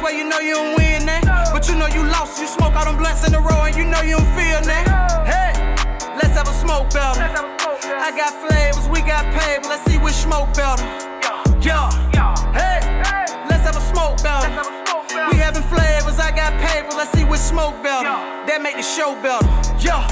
where you know you don't win that. But you know you lost, you smoke all them blunts in a row and you know you don't feel that. Hey, let's have a smoke battle. I got flavors, we got paper, let's see which smoke better. Yeah, hey, let's have a smoke battle. We having flavors, I got paper, let's see which smoke better. That make the show better. Yeah,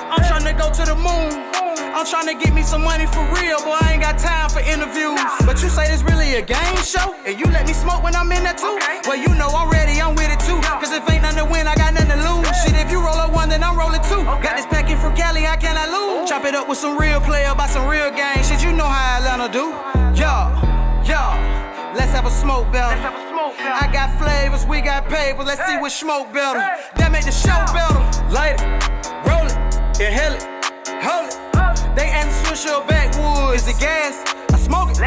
I'm tryna go to the moon. I'm tryna get me some money for real, boy, I ain't got time for interviews. But you say this really a game show? And you let me smoke when I'm in there too? Well, you know already I'm with it too. Cause if ain't nothing to win, I got nothing to lose. Shit, if you roll up one, then I'm rolling two. Got this pack in from Cali, how can I lose? Chop it up with some real player, by some real gang. Shit, you know how Atlanta do. Yeah, let's have a smoke battle. I got flavors, we got paper, let's see which smoke better. That make the show better. Light it, roll it, inhale it, hold it. They ask to switch your backwoods. Is it gas? I smoke it.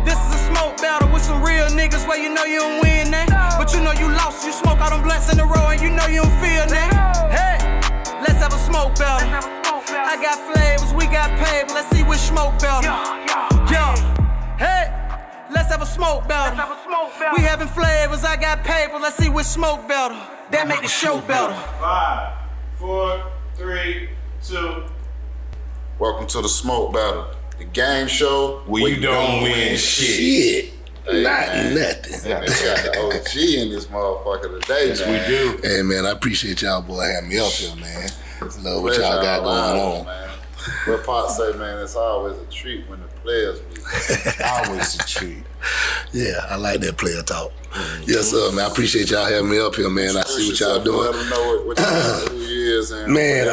This is a smoke battle with some real niggas where you know you don't win that. But you know you lost, you smoke all them blunts in a row and you know you don't feel that. Hey, let's have a smoke battle. I got flavors, we got paper, let's see which smoke better. Yeah, hey, let's have a smoke battle. We having flavors, I got paper, let's see which smoke better. That make the show better. 5, 4, 3, 2. Welcome to the Smoke Battle, the game show where you don't win shit. Hey, Not man. nothing. Man, we got the OG in this motherfucker today, Yes, man. we do. Hey, man, I appreciate y'all, boy, having me up here, man. Love what y'all got going on. Man. What Pop say, man, it's always a treat when the players meet. Always a treat. Yeah, I like that player talk. Yes, sir, man. I appreciate y'all having me up here, man. I see what y'all doing. Let them know what who he is and Man,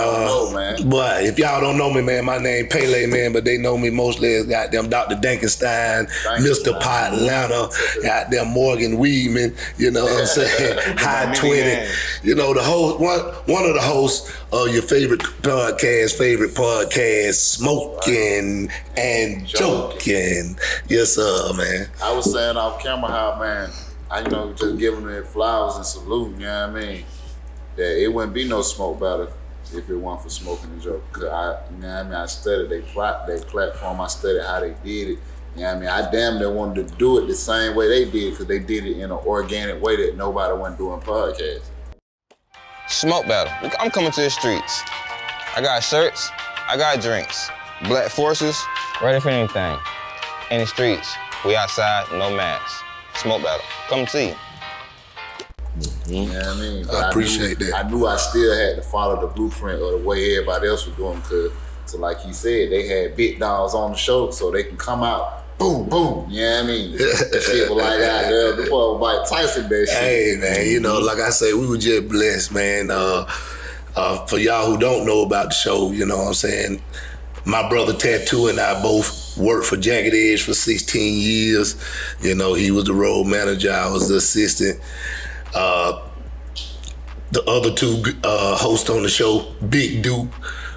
man. boy, if y'all don't know me, man, my name Pelle, man, but they know me mostly as goddamn Dr. Dankenstein, Mr. Pot Atlanta, goddamn Morgan Weedman, you know what I'm saying? High 20. You know, the host, one of the hosts of your favorite podcast, Smoking and Joking. Yes, sir, man. I was saying off camera how, man, I just giving them flowers and salute, you know what I mean? That it wouldn't be no smoke battle if it weren't for Smoking and Joking. Cause I studied their platform, I studied how they did it. You know what I mean? I damn near wanted to do it the same way they did, because they did it in an organic way that nobody went doing podcasts. Smoke battle. I'm coming to the streets. I got shirts, I got drinks. Black forces, ready for anything. In the streets, we outside, no masks. Smoke battle. Come see you. You know what I mean? But I appreciate that. I knew I still had to follow the blueprint of the way everybody else was doing, because, so like he said, they had big dogs on the show so they can come out, boom, boom, you know what I mean? That shit was like that, the boy was Mike Tyson, that shit. Hey, man, you know, like I say, we were just blessed, man. For y'all who don't know about the show, you know what I'm saying, my brother Tattoo and I both worked for Jagged Edge for 16 years. You know, he was the road manager, I was the assistant. The other two hosts on the show, Big Duke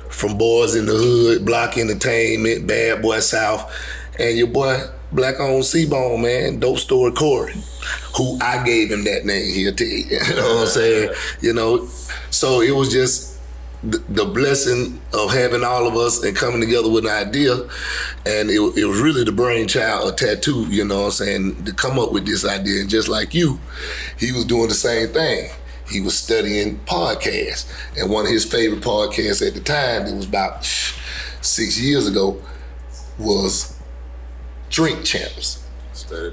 from Boys in the Hood, Block Entertainment, Bad Boy South, and your boy Black on C-Bone, man, Dope Story Corey, who I gave him that name, he'll tell you. You know what I'm saying? You know, so it was just the blessing of having all of us and coming together with an idea, and it was really the brainchild of Tattoo, you know what I'm saying, to come up with this idea. And just like you, he was doing the same thing. He was studying podcasts, and one of his favorite podcasts at the time, it was about 6 years ago, was Drink Champs.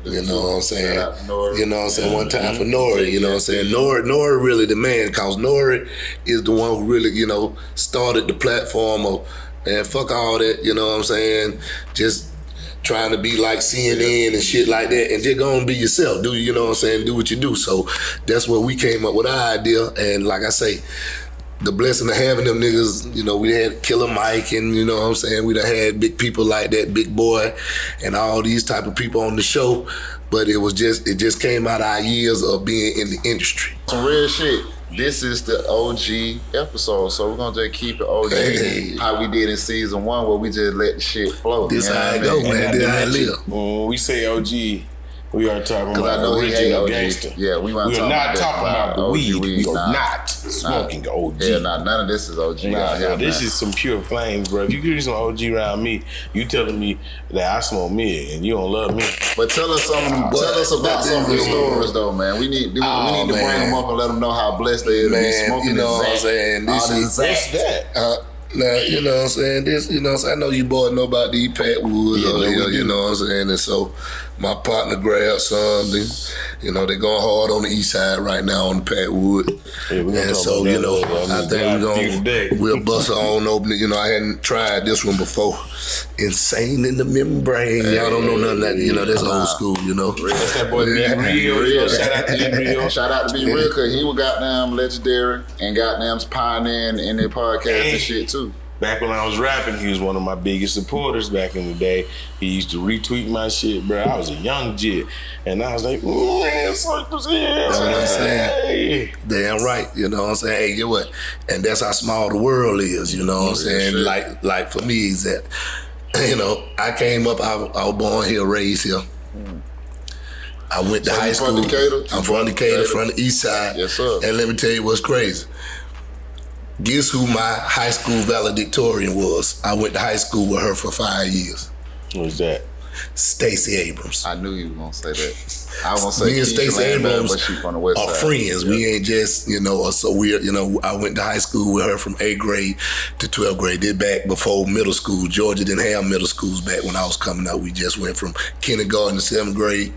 You know what I'm saying? You know what I'm saying? One time for Nori, you know what I'm saying? Nori really the man, cause Nori is the one who really, you know, started the platform of, man, fuck all that, you know what I'm saying? Just trying to be like CNN and shit like that, and just go and be yourself. Do you know what I'm saying? Do what you do. So that's where we came up with our idea, and like I say, the blessing of having them niggas, you know, we had Killer Mike, and you know what I'm saying, we done had big people like that, Big Boy, and all these type of people on the show, but it just came out of our years of being in the industry. Some real shit. This is the OG episode, so we're gonna just keep it OG, how we did in season 1, where we just let the shit flow. This how it go, man. This how it live. When we say OG, we are talking about I know original gangster. Yeah, we are not talking about the weed. We are not. Smoking OG. Yeah, none of this is OG. Nah, this is some pure flames, bro. If you give me some OG around me, you telling me that I smoke mid and you don't love me. But tell us about some of the stories, though, man. We need to bring them up and let them know how blessed they is to be smoking. You know what I'm saying? What's that? Now, you know what I'm saying? This, you know what I'm saying? I know you boys know about the Pat Wood you know what I'm saying? And so my partner grabbed some. You know, they're going hard on the east side right now on the Pat Wood. Yeah, and so, you know, I think we'll bust on open it. You know, I hadn't tried this one before. Insane in the Membrane. Y'all don't know nothing that, you know, that's old school, you know. That's that boy Be Real. Shout out to Be Real. Shout out to Be Real, because he was goddamn legendary and goddamn pioneering in their podcast and shit, too. Back when I was rapping, he was one of my biggest supporters back in the day. He used to retweet my shit, bro. I was a young jit. And I was like, man, suck this here. That's what I'm saying. Damn right, you know what I'm saying? Hey, get what? And that's how small the world is, you know what I'm saying? Like for me, is that, you know, I came up, I was born here, raised here. I went to high school. I'm from Decatur, from the east side. Yes, sir. And let me tell you what's crazy. Guess who my high school valedictorian was? I went to high school with her for 5 years. Who's that? Stacey Abrams. I knew you were gonna say that. I was gonna say me and Stacey Abrams but she from the west are side. friends. Yeah. We ain't just, you know, so we're, you know, I went to high school with her from 8th grade to 12th grade. Did back before middle school. Georgia didn't have middle schools back when I was coming up. We just went from kindergarten to 7th grade,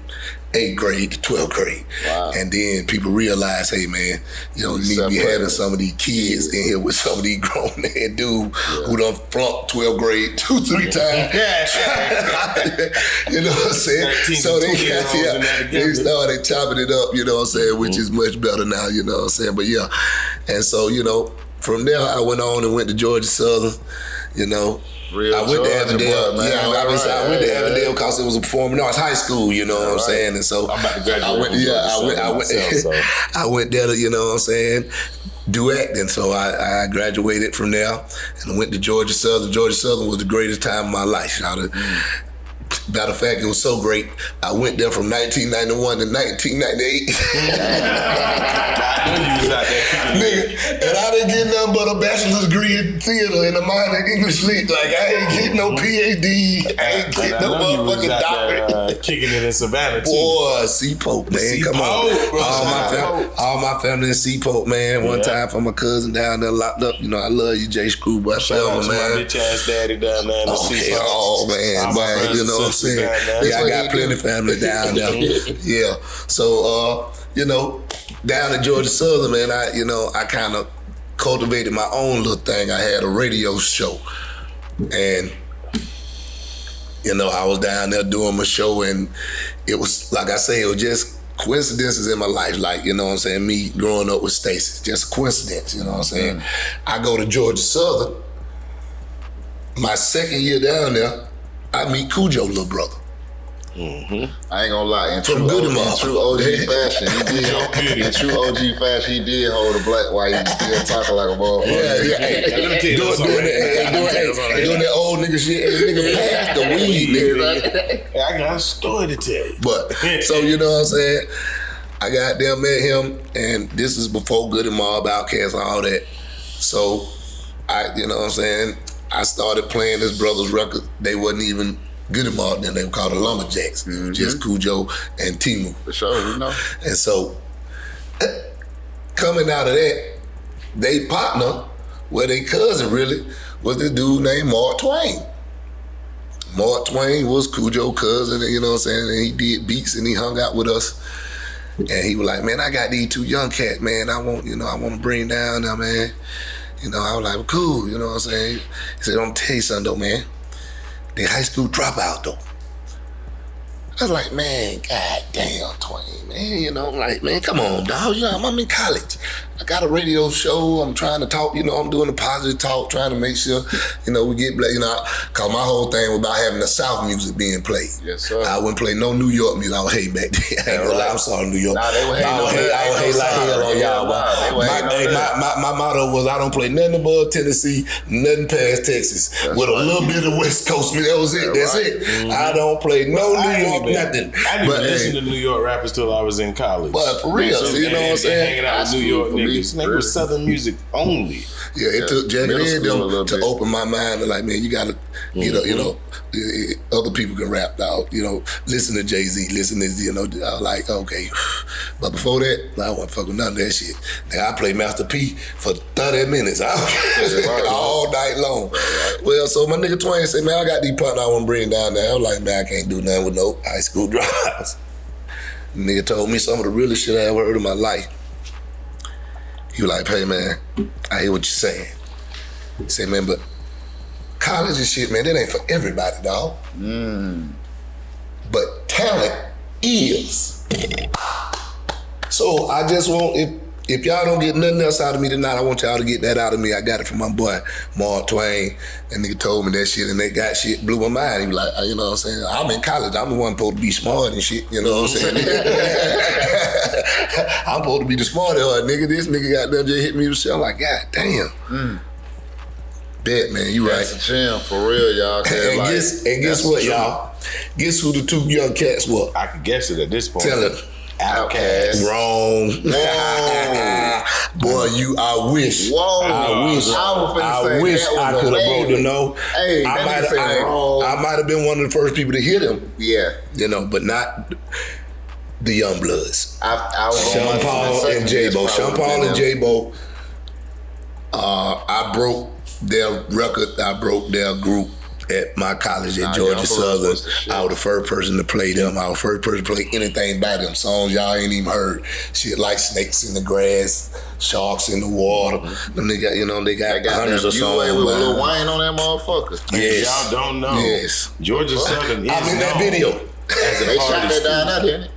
8th grade to 12th grade. Wow. And then people realized, hey man, you know, you need to be having some of these kids in here with some of these grown man dudes who done flunked 12th grade 2-3 times. You know what I'm saying? So they started chopping it up, you know what I'm saying, which is much better now, you know what I'm saying? But yeah. And so, you know, from there I went on and went to Georgia Southern, you know. I went to Avondale. I went to Avondale because it was a performing arts high school, you know what I'm saying? And so I'm about to graduate. I went there to, you know what I'm saying, do acting. So I graduated from there and went to Georgia Southern. Georgia Southern was the greatest time of my life. Matter of fact, it was so great. I went there from 1991 to 1998. Nigga, and I didn't get nothing but a bachelor's degree in theater and a minor in English lit. Like, I ain't getting no PhD. I ain't getting no motherfucking doctorate. Kicking it in Savannah, too. Boy, Seapoke, man. Come on. All my family in Seapoke, man. One time for my cousin down there locked up. You know, I love you, J. Screwboy. Shout out to my bitch ass daddy down there in the Seapoke. Oh, man. Man, you know what I'm saying? Yeah, I got plenty of family down there. Yeah. So, you know, down at Georgia Southern, man, I kind of cultivated my own little thing. I had a radio show. And, you know, I was down there doing my show, and it was, like I say, it was just coincidences in my life. Like, you know what I'm saying, me growing up with Stacey, just a coincidence, you know what I'm saying? I go to Georgia Southern. My second year down there, I meet Cujo's little brother. Mm-hmm. I ain't gonna lie. In From true OG fashion, he did hold a black while he still talking like a motherfucker. Doing that old nigga shit. Hey, nigga, pass the weed, nigga. I got a story to tell you. But, so you know what I'm saying? I got there, met him, and this is before Good and Mob, Outkast, and all that. So, you know what I'm saying? I started playing this brother's record. They wasn't even Good and Mob then. They were called the Lumberjacks. Just Cujo and Timu. For sure, you know. And so, coming out of that, they partner, well, they cousin really, was this dude named Mark Twain. Mark Twain was Cujo's cousin, you know what I'm saying? And he did beats and he hung out with us. And he was like, man, I got these two young cats, man. I want to bring down now, man. You know, I was like, well, cool, you know what I'm saying? He said, I'm gonna tell you something though, man. They high school dropout though. I was like, man, god damn, Twain, man. You know, I'm like, man, come on, dog. You know, I'm in college. I got a radio show. I'm trying to talk, you know, I'm doing a positive talk, trying to make sure, you know, we get, you know, cause my whole thing was about having the South music being played. Yes, sir. I wouldn't play no New York music. I was hating back then. I ain't gonna lie, I'm sorry, New York. Nah, they were hating. I would hate like hell on y'all. My motto was I don't play nothing above Tennessee, nothing past Texas. With a little bit of West Coast music. That was it. That's it. I don't play no New York, nothing. I didn't even listen to New York rappers till I was in college. But for real, you know what I'm saying? Hanging out with New York niggas. niggas. Nigga was Southern music only. Yeah, it took Jagged middle Edge school a them little to bit. open my mind to like, man, you gotta, other people can rap, dog. Listen to Jay-Z, listen to, I was like, okay. But before that, I wasn't fucking none of that shit. Now I played Master P for 30 minutes all night long. Well, so my nigga Twain said, man, I got these partners I want to bring down there. I was like, man, I can't do nothing with no high school dropouts. Nigga told me some of the realest shit I ever heard in my life. He was like, hey man, I hear what you're saying. He said, man, but college and shit, man, that ain't for everybody, dog. But talent is. So I just want, if y'all don't get nothing else out of me tonight, I want y'all to get that out of me. I got it from my boy, Mark Twain. That nigga told me that shit, and that got shit blew my mind. He was like, you know what I'm saying? I'm in college. I'm the one supposed to be smart and shit, you know what I'm saying? I'm supposed to be the smart nigga. This nigga got done just hit me with shit. I'm like, God damn. Bet, man, you right. That's a gym, for real, y'all. And Like, guess what, y'all? Guess who the two young cats were? I could guess it at this point. Tell it. Outkast. Wrong. Boy, I wish. Whoa. I wish I could have broke the no. Hey, I might have been one of the first people to hit him. Yeah. But not the Young Bloods. Sean Paul and J-Bo. Sean Paul and J-Bo. I broke their record. I broke their group at my college at Georgia Southern. I was the first person to play them. I was the first person to play anything by them. Songs y'all ain't even heard. Shit like Snakes in the Grass, Sharks in the Water. Them they got hundreds of songs. With Lil Wayne on that motherfucker. Yes. Y'all don't know. Yes. Georgia Southern is I'm in that known video. as a They shot party that school. down out here.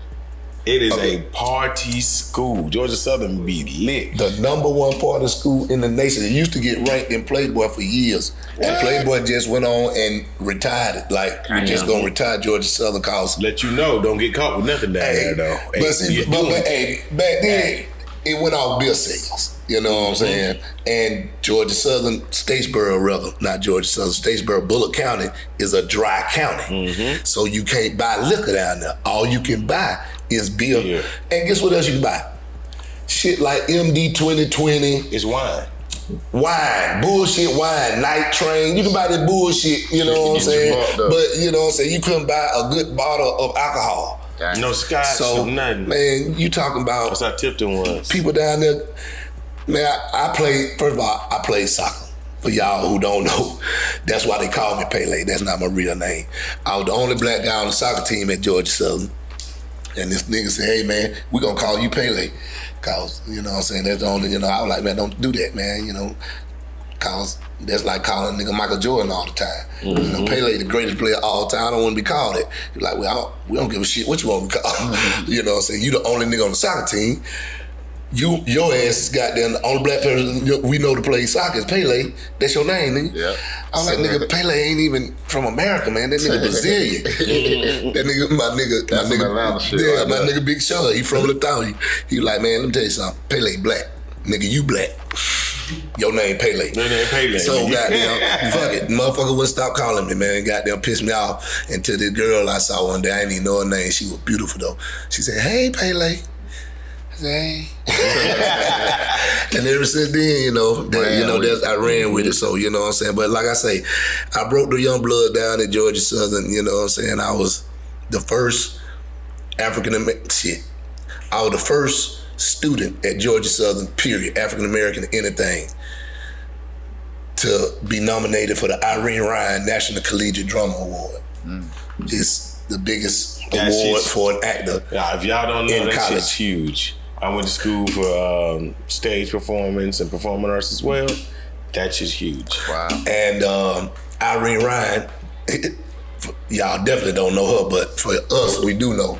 It is a party school. Georgia Southern be lit. The number one party school in the nation. It used to get ranked in Playboy for years. And Playboy just went on and retired it. Like, we're just going to retire Georgia Southern cause. Let you know, don't get caught with nothing down there, though. Back then, it went off bill sales. You know what I'm saying? And Georgia Southern, not Georgia Southern, Statesboro, Bullock County is a dry county. So you can't buy liquor down there. All you can buy is beer. Yeah. And guess what else you can buy? Shit like MD 2020. It's wine. Wine, bullshit wine, Night Train. You can buy that bullshit, you know what I'm saying? But you know what I'm saying? You couldn't buy a good bottle of alcohol. No scotch, no nothing. Man, you talking about That's how Tipton was. people down there. Man, I played, first of all, I played soccer. For y'all who don't know, that's why they call me Pele. That's not my real name. I was the only black guy on the soccer team at Georgia Southern. And this nigga said, hey man, we gonna call you Pele. Cause, you know what I'm saying, that's the only, I was like, man, don't do that, man, cause that's like calling nigga Michael Jordan all the time. Pele the greatest player of all time, I don't wanna be called it. You're like, well, we don't give a shit what you want to be called. You know what I'm saying? You the only nigga on the soccer team. Your ass is goddamn the only black person we know to play soccer is Pele. That's your name, nigga. Yeah. I was like, nigga, Pele ain't even from America, man. That nigga Brazilian. That nigga, my Atlanta shit. Yeah, Right my there. nigga Big Sean. He from Latown. He like, man, let me tell you something. Pele black. Nigga, you black. Your name Pele. Your name Pele. So goddamn, fuck it. Motherfucker wouldn't stop calling me, man. Goddamn pissed me off until this girl I saw one day, I didn't even know her name. She was beautiful though. She said, hey, Pele. Hey. And ever since then, I ran with it. So, you know what I'm saying? But like I say, I broke the young blood down at Georgia Southern, you know what I'm saying? I was the first African-American, I was the first student at Georgia Southern, period, African-American, anything, to be nominated for the Irene Ryan National Collegiate Drama Award. It's the biggest award for an actor. Yeah, if y'all don't know, in that college. shit's huge. I went to school for stage performance and performing arts as well. That shit's huge. Wow. And Irene Ryan, y'all definitely don't know her, but for us, we do know,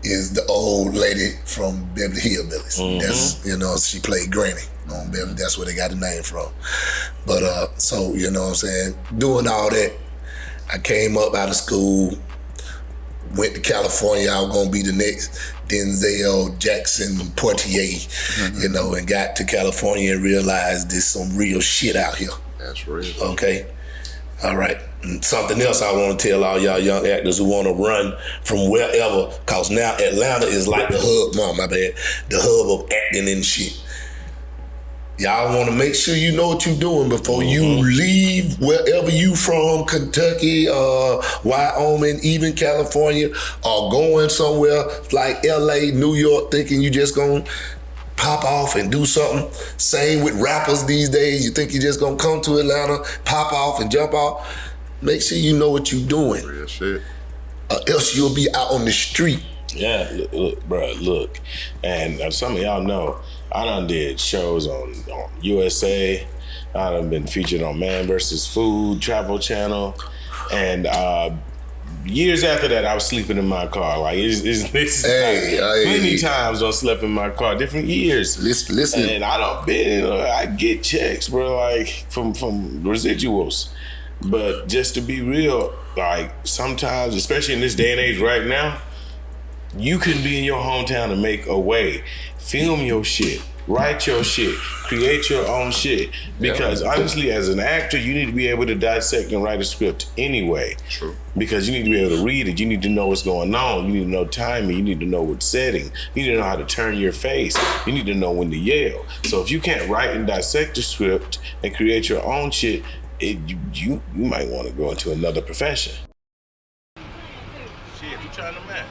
is the old lady from Beverly Hillbillies. That's, she played Granny on Beverly. That's where they got the name from. But so, you know what I'm saying, doing all that, I came up out of school, went to California. I was gonna be the next Denzel Jackson Portier, and got to California and realized there's some real shit out here. That's real. Okay, all right. And something else I want to tell all y'all young actors who want to run from wherever, cause now Atlanta is like the hub. The hub of acting and shit. Y'all want to make sure you know what you're doing before you leave wherever you from, Kentucky, Wyoming, even California, or going somewhere like LA, New York, thinking you just gonna pop off and do something. Same with rappers these days. You think you just gonna come to Atlanta, pop off and jump off. Make sure you know what you're doing. Real shit. Or else you'll be out on the street. Yeah, look, bro, look. And some of y'all know, I done did shows on USA. I done been featured on Man vs. Food, Travel Channel. And years after that, I was sleeping in my car. Like, many times I slept in my car, different years. Listen. And I don't been, I get checks, bro, like, from residuals. But just to be real, like, sometimes, especially in this day and age right now, you can be in your hometown and make a way. Film your shit. Write your shit. Create your own shit. Because honestly, as an actor, you need to be able to dissect and write a script anyway. True. Because you need to be able to read it. You need to know what's going on. You need to know timing. You need to know what setting. You need to know how to turn your face. You need to know when to yell. So if you can't write and dissect the script and create your own shit, you might want to go into another profession. Shit, we trying to match.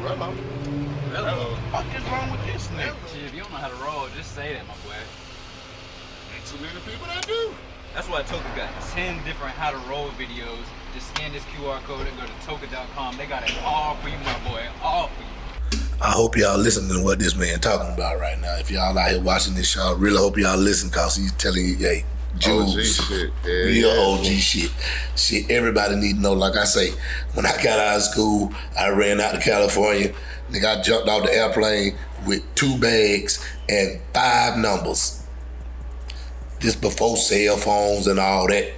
Rello. What is wrong with this nigga? Shit, if you don't know how to roll, just say that, my boy. Ain't too many people that do. That's why Toka got 10 different how to roll videos. Just scan this QR code and go to toka.com. They got it all for you, my boy. All for you. I hope y'all listening to what this man talking about right now. If y'all out here watching this show, I really hope y'all listen, because he's telling you, hey, OG shit. Yeah, real OG shit. Shit everybody need to know. Like I say, when I got out of school, I ran out to California. Nigga, I jumped off the airplane with 2 bags and 5 numbers. This before cell phones and all that.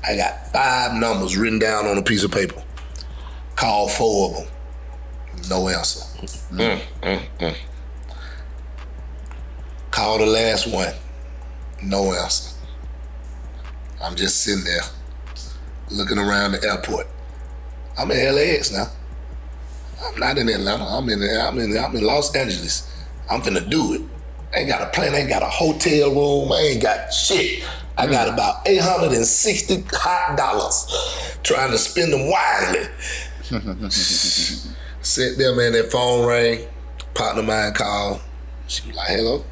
I got 5 numbers written down on a piece of paper. Called 4 of them. No answer. Called the last one. No answer. I'm just sitting there looking around the airport. I'm in LAX now. I'm not in Atlanta. I'm in Los Angeles. I'm finna do it. I ain't got a plane. I ain't got a hotel room. I ain't got shit. I got about $860 hot dollars trying to spend them wisely. Sat there, man. That phone rang. Partner of mine called. She was like, "Hello."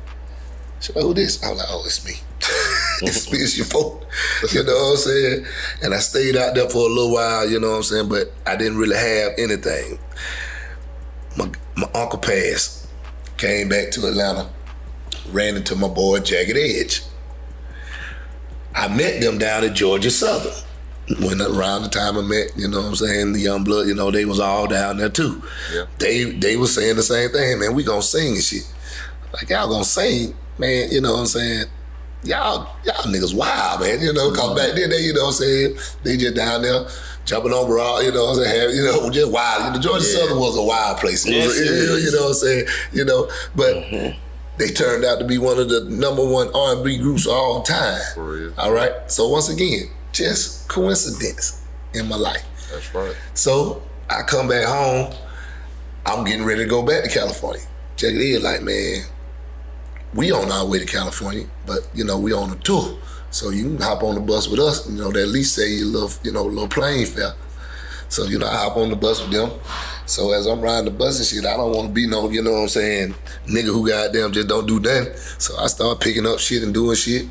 She was like, "Who this?" I was like, "Oh, it's me." It's your fault. You know what I'm saying? And I stayed out there for a little while, you know what I'm saying? But I didn't really have anything. My uncle passed, came back to Atlanta, ran into my boy Jagged Edge. I met them down at Georgia Southern. When around the time I met, you know what I'm saying, the Young Blood, you know, they was all down there too. Yeah. They was saying the same thing, man, we gonna sing and shit. Like, y'all gonna sing, man, you know what I'm saying? Y'all niggas wild, man, you know, cause back then, you know what I'm saying, they just down there jumping over all, you know what I'm saying, you know, just wild. You know, Georgia Southern was a wild place. It was, you know what I'm saying, you know, but they turned out to be one of the #1 R&B groups of all time. For real. All right, so once again, just coincidence in my life. That's right. So I come back home, I'm getting ready to go back to California. Check it in, like, man, we on our way to California, but you know, we on a tour. So you can hop on the bus with us, you know, they at least say you little plane fare. So, you know, I hop on the bus with them. So as I'm riding the bus and shit, I don't want to be no, you know what I'm saying, nigga who goddamn just don't do nothing. So I start picking up shit and doing shit.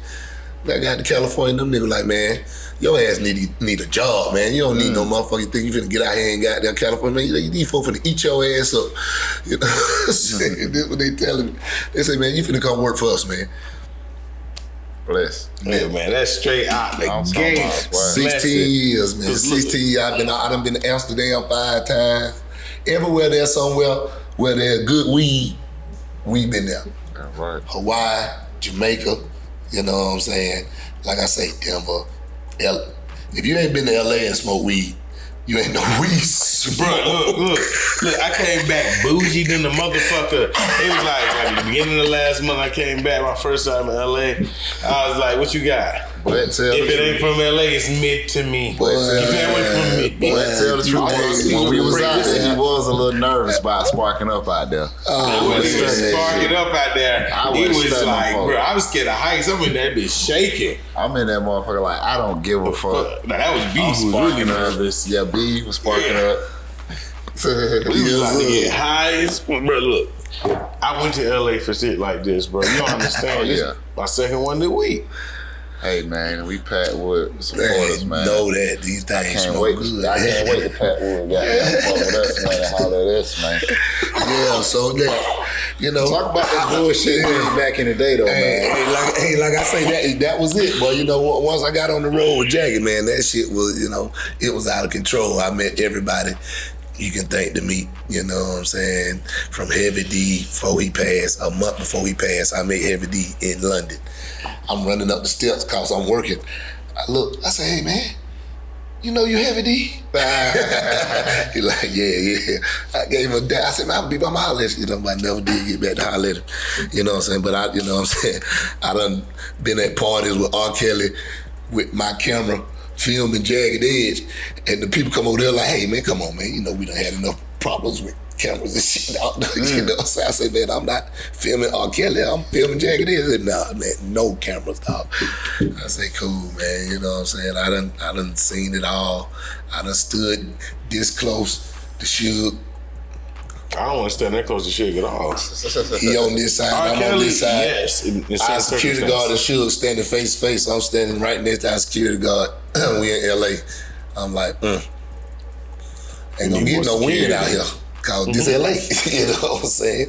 I got to California, them niggas like, man, your ass need a job, man. You don't need no motherfucking thing. You finna get out here and goddamn California, man. These folks finna eat your ass up. You know what I'm saying? This what they telling me. They say, man, you finna come work for us, man. Bless. Yeah, man, that's straight out the gate. 16 years, man. 16 years. I done been to Amsterdam 5 times. Everywhere there's somewhere where there's good weed, we been there. All right. Hawaii, Jamaica, you know what I'm saying? Like I say, Denver, if you ain't been to LA and smoke weed, you ain't no weed. Bro, look, I came back bougie than the motherfucker. It was like the beginning of last month I came back, my first time in LA. I was like, what you got? But tell If the it ain't truth. from LA, it's mid to me. But Keep that away from me. But tell the truth, when we was break out this there, he down. was a little nervous about sparking up out there. When he was sparking up out there, I he wouldn't was stand like, no bro, fuck. I was scared of heights. I'm in that bitch shaking. I'm in that motherfucker like, I don't give a fuck. Now, that was B I'm who was sparking really up. nervous. Yeah, B was sparking up. We was about to get high as bro. Look, I went to LA for shit like this, bro. You don't understand. Oh, This yeah. my second one this week. Hey man, we Pat Wood supporters, man. Know that these I things can't smoke wait. good. I can't wait to Pat Wood goddamn fuck with us, man, and holler at us, man. Yeah, so that, you know. Talk about that bullshit back in the day, though, man. Like I say, that was it. But you know, once I got on the road with Jagger, man, that shit was, you know, it was out of control. I met everybody you can thank to meet, you know what I'm saying? From Heavy D before he passed, a month before he passed, I met Heavy D in London. I'm running up the steps because I'm working. I look, I say, hey man, you know you Heavy D? He like, yeah. I gave him a dab. I said, man, I'll be by my holler at you. You know, I never did get back to holler at him. You know what I'm saying? But I, you know what I'm saying? I done been at parties with R. Kelly with my camera, filming Jagged Edge, and the people come over there like, hey man, come on man, you know we done had enough problems with cameras and shit out there. You know what I'm saying? I say, man, I'm not filming R. Kelly, I'm filming Jagged Edge. Said, nah, man, no cameras, dog. I say, cool, man, you know what I'm saying? I done seen it all. I done stood this close to Suge. I don't want to stand that close to Suge at all. He on this side, R. I'm on Kelly, this side. yes, in Our certain security guard and circumstances. Suge standing face to face. I'm standing right next to our security guard. We in LA. I'm like, ain't gonna need get more no wind security. out here. Cause this LA, you know what I'm saying?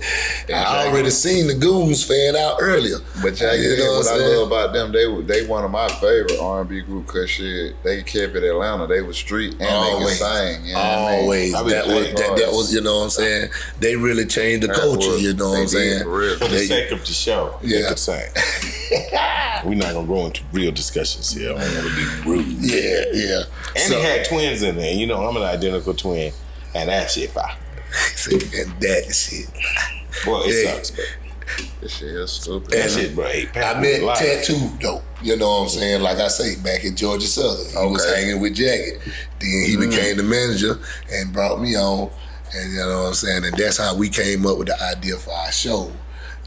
I already seen the goons fan out earlier. But Jagged You Edge, know what what I I'm saying? love about them, they one of my favorite R&B group, cause shit, they kept it Atlanta. They was street and Always. they could sing. You know what I mean? Always. I mean, That was, you know what I'm saying? They really changed the That culture, was- you know what they I'm did, saying? for real. For the They- sake of the show, Yeah. you could say. We're not gonna go into real discussions here. I don't want to be rude. Yeah. And So- he had twins in there. You know, I'm an identical twin, and that shit fire. and that shit. Well, it Yeah. sucks, but This shit is stupid. that shit, bro. Hey, I met Tattoo though, you know what I'm saying? Like I say, back in Georgia Southern, he was Okay. hanging with Jagged. Then he became the manager and brought me on, and you know what I'm saying? And that's how we came up with the idea for our show.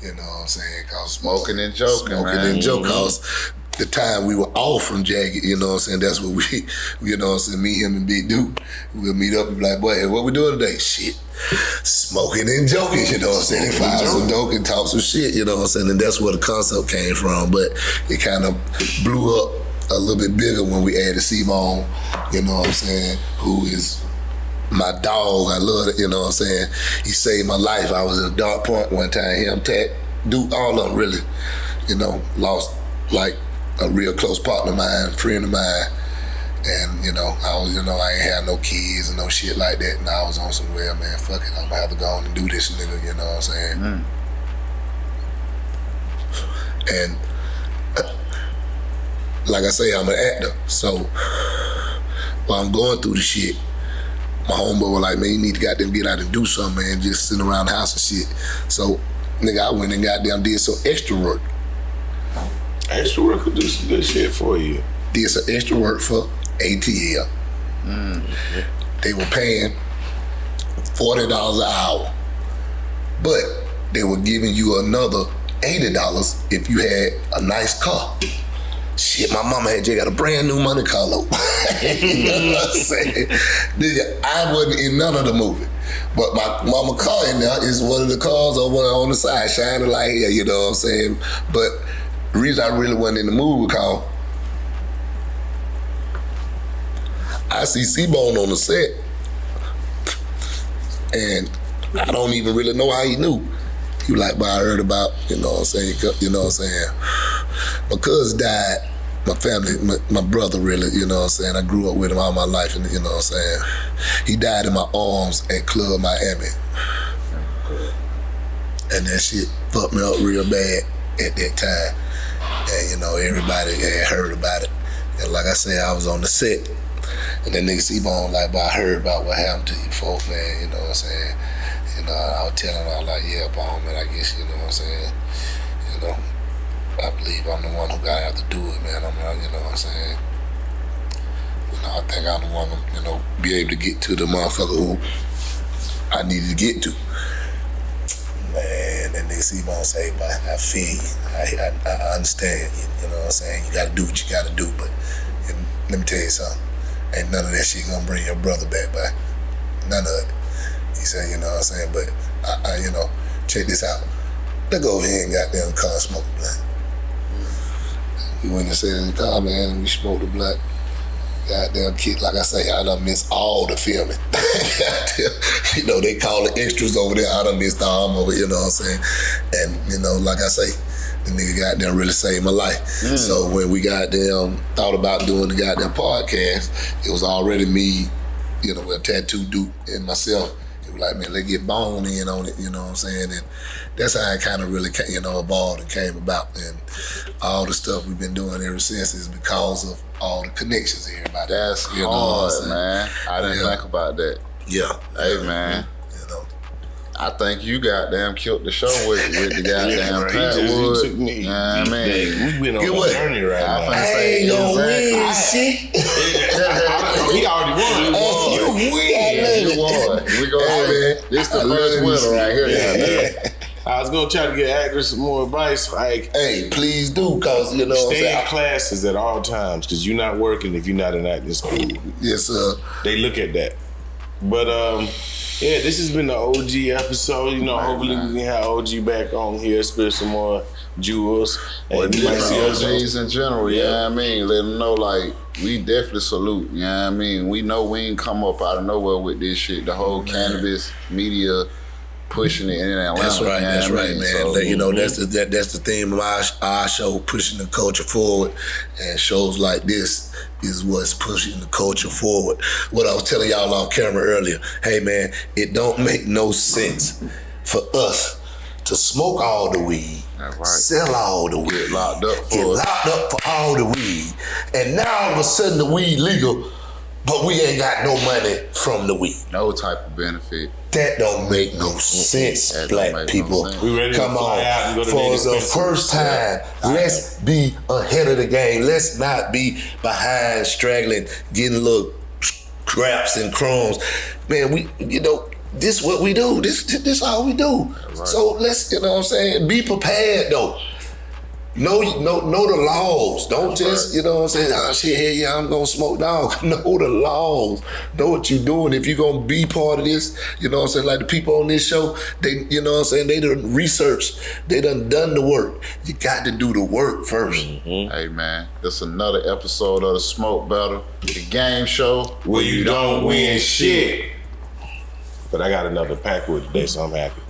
You know what I'm saying? Cause Smoking and joking, smoking man. and joke. Cause the time we were off from Jagged, you know what I'm saying? That's what we, you know what I'm saying? Me, him, and Big Duke, we'll meet up and be like, boy, what we doing today? Shit. Smoking and joking, you know what I'm saying? If I some dope and talk some shit, you know what I'm saying? And that's where the concept came from. But it kind of blew up a little bit bigger when we added C-Bone, you know what I'm saying? Who is my dog. I love it, you know what I'm saying? He saved my life. I was at a dark point one time. Him, Tat, Duke, all of them really, you know, lost like a real close partner of mine, friend of mine. And, you know, I was, you know, I ain't had no kids and no shit like that. And I was on some, well, man, fuck it, I'm gonna have to go on and do this, nigga, you know what I'm saying? And like I say, I'm an actor. So while I'm going through the shit, my homeboy was like, man, you need to goddamn get out and do something, man, just sitting around the house and shit. So, nigga, I went and goddamn did some extra work. Extra work could do some good shit for you. Did some extra work for ATL. They were paying $40 an hour, but they were giving you another $80 if you had a nice car. Shit, my mama had just got a brand new Monte Carlo. You know what I'm saying? Nigga, I wasn't in none of the movie. But my mama car in there is one of the cars on the side, shining like hell, you know what I'm saying? But the reason I really wasn't in the movie because I see C-Bone on the set, and I don't even really know how he knew. He was like, but I heard about, you know what I'm saying, my cousin died, my family, my brother really, you know what I'm saying, I grew up with him all my life, and you know what I'm saying, he died in my arms at Club Miami. And that shit fucked me up real bad at that time. And you know, everybody had heard about it. And like I said, I was on the set. And that nigga C-Bone like, but I heard about what happened to you folks, man, you know what I'm saying? You know, I was telling her, like, yeah, Bone, man, I guess, you know what I'm saying? You know, I believe I'm the one who gotta have to do it, man. I'm not, you know what I'm saying? You know, I think I'm the one to, you know, be able to get to the motherfucker who I needed to get to. Man, and they see my say, but I feel you. I understand, you know what I'm saying? You gotta do what you gotta do, but let me tell you something. Ain't none of that shit gonna bring your brother back, but none of it. He said, you know what I'm saying? But I you know, check this out. Let's go over here and goddamn car smoke a blunt. We went and sat in the car, man, and we smoked a blunt. Goddamn kid, like I say, I done missed all the filming. You know, they call it extras over there. I done missed all of it, you know what I'm saying? And, you know, like I say, the nigga goddamn really saved my life. So when we goddamn thought about doing the goddamn podcast, it was already me, you know, a tattoo dude and myself. It was like, man, let's get Bone in on it, you know what I'm saying? And that's how it kind of really, you know, evolved and came about. And all the stuff we've been doing ever since is because of all the connections everybody. That's you know hard, man. I didn't think about that. Yeah. Hey, man. You know. I think you goddamn killed the show with the goddamn Pat Wood. You took me. You know what I mean? We've been on a journey right now. I ain't gonna win shit. He already won. You win. You won. We go ahead. This the first winner right here. Yeah. I was gonna try to get actors some more advice, like, hey, please do, cause you know what I'm stay in saying. classes at all times, cause you're not working if you're not in acting school. Yes, sir. They look at that. But yeah, this has been the OG episode. You know, hopefully we can have OG back on here, spit some more jewels, and you might see us OGs in general. You know what I mean? Let them know, like, we definitely salute. You know what I mean? We know we ain't come up out of nowhere with this shit. The whole cannabis media pushing it in Atlanta. That's right, that's right, man. So, you know, that's the theme of our show, pushing the culture forward, and shows like this is what's pushing the culture forward. What I was telling y'all off camera earlier, hey man, it don't make no sense for us to smoke all the weed, sell all the weed, get locked up for all the weed, and now all of a sudden the weed legal, but we ain't got no money from the weed. No type of benefit. That don't make no sense, That black don't make people. no sense. We ready to Come fly on, out and go to for the the dispensary. first time, let's be ahead of the game. Let's not be behind, straggling, getting little scraps and crumbs. Man, you know, this what we do. This all we do. Right. So let's, you know what I'm saying, be prepared though. Know the laws. Don't just, you know what I'm saying, oh shit, yeah, I'm gonna smoke dog. Know the laws. Know what you're doing. If you're gonna be part of this, you know what I'm saying, like the people on this show, they, you know what I'm saying, they done researched, they done the work. You got to do the work first. Hey man, this another episode of the Smoke Battle, the game show where you don't win shit. But I got another pack with today, so I'm happy.